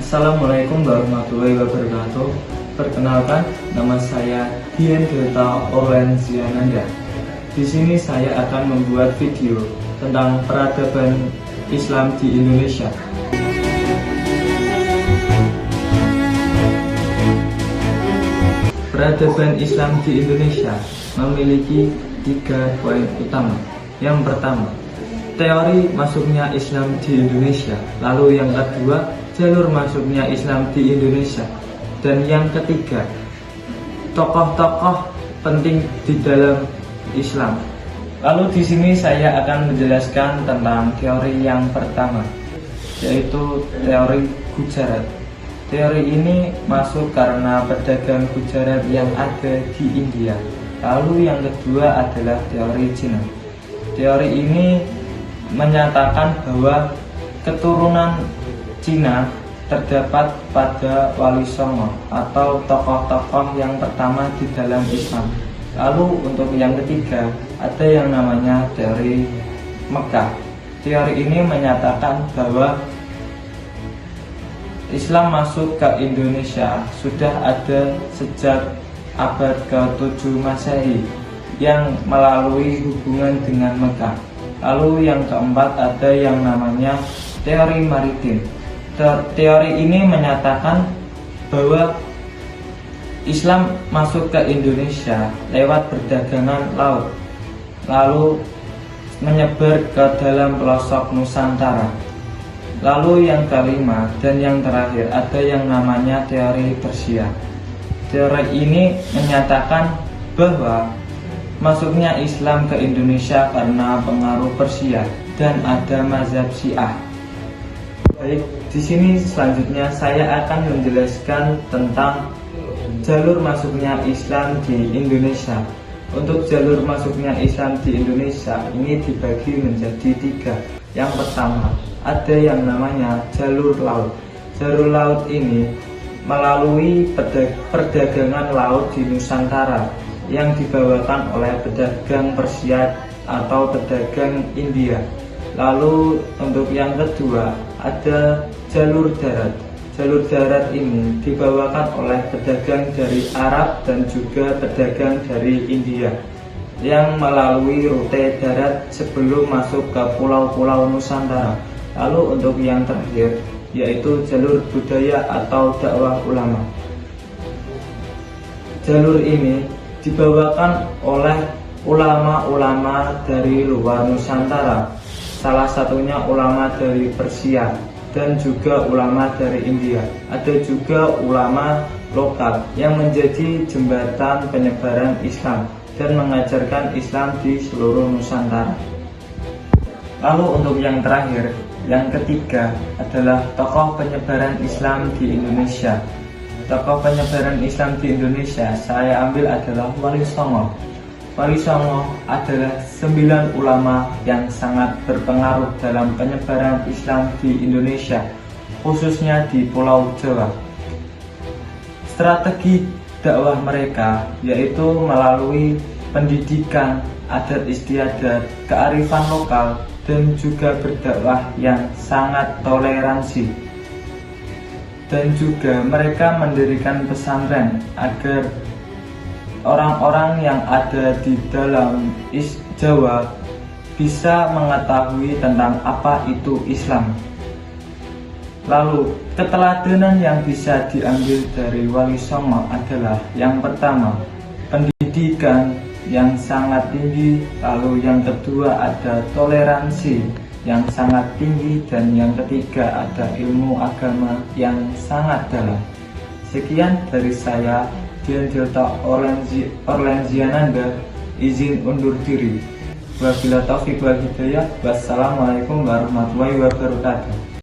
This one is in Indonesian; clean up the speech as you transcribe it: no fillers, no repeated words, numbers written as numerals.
Assalamualaikum warahmatullahi wabarakatuh. Perkenalkan, nama saya Dian Delta Orlenziananda. Di sini saya akan membuat video tentang peradaban Islam di Indonesia. Peradaban Islam di Indonesia memiliki 3 poin utama. Yang pertama, teori masuknya Islam di Indonesia. Lalu yang kedua, jalur masuknya Islam di Indonesia. Dan yang ketiga, tokoh-tokoh penting di dalam Islam. Lalu di sini saya akan menjelaskan tentang teori yang pertama, yaitu teori Gujarat. Teori ini masuk karena pedagang Gujarat yang ada di India. Lalu yang kedua adalah teori Cina. Teori ini menyatakan bahwa keturunan Cina terdapat pada Wali Songo atau tokoh-tokoh yang pertama di dalam Islam. Lalu untuk yang ketiga ada yang namanya teori Mekah. Teori ini menyatakan bahwa Islam masuk ke Indonesia sudah ada sejak abad ke-7 Masehi yang melalui hubungan dengan Mekah. Lalu yang keempat ada yang namanya teori maritim. Teori ini menyatakan bahwa Islam masuk ke Indonesia lewat perdagangan laut, lalu menyebar ke dalam pelosok Nusantara. Lalu yang kelima dan yang terakhir ada yang namanya teori Persia. Teori ini menyatakan bahwa masuknya Islam ke Indonesia karena pengaruh Persia dan ada mazhab Syiah. Baik, di sini selanjutnya saya akan menjelaskan tentang jalur masuknya Islam di Indonesia. Untuk jalur masuknya Islam di Indonesia ini dibagi menjadi 3. Yang pertama, ada yang namanya jalur laut. Jalur laut ini melalui perdagangan laut di Nusantara yang dibawakan oleh pedagang Persia atau pedagang India. Lalu untuk yang kedua ada jalur darat. Jalur darat ini dibawakan oleh pedagang dari Arab dan juga pedagang dari India yang melalui rute darat sebelum masuk ke pulau-pulau Nusantara. Lalu untuk yang terakhir yaitu jalur budaya atau dakwah ulama. Jalur ini dibawakan oleh ulama-ulama dari luar Nusantara, salah satunya ulama dari Persia dan juga ulama dari India. Ada juga ulama lokal yang menjadi jembatan penyebaran Islam dan mengajarkan Islam di seluruh Nusantara. Lalu untuk yang terakhir, yang ketiga adalah tokoh penyebaran Islam di Indonesia. Tokoh penyebaran Islam di Indonesia saya ambil adalah Wali Songo. Wali Songo adalah 9 ulama yang sangat berpengaruh dalam penyebaran Islam di Indonesia, khususnya di Pulau Jawa. Strategi dakwah mereka yaitu melalui pendidikan, adat istiadat, kearifan lokal, dan juga berdakwah yang sangat toleransi. Dan juga mereka mendirikan pesantren agar orang-orang yang ada di dalam Jawa bisa mengetahui tentang apa itu Islam. Lalu keteladanan yang bisa diambil dari Wali Songo adalah yang pertama, pendidikan yang sangat tinggi. Lalu yang kedua ada toleransi yang sangat tinggi, dan yang ketiga ada ilmu agama yang sangat dalam. Sekian dari saya, Dian Delta Orlenziananda, izin undur diri. Wabillahi taufiq wal hidayah. Wassalamualaikum warahmatullahi wabarakatuh.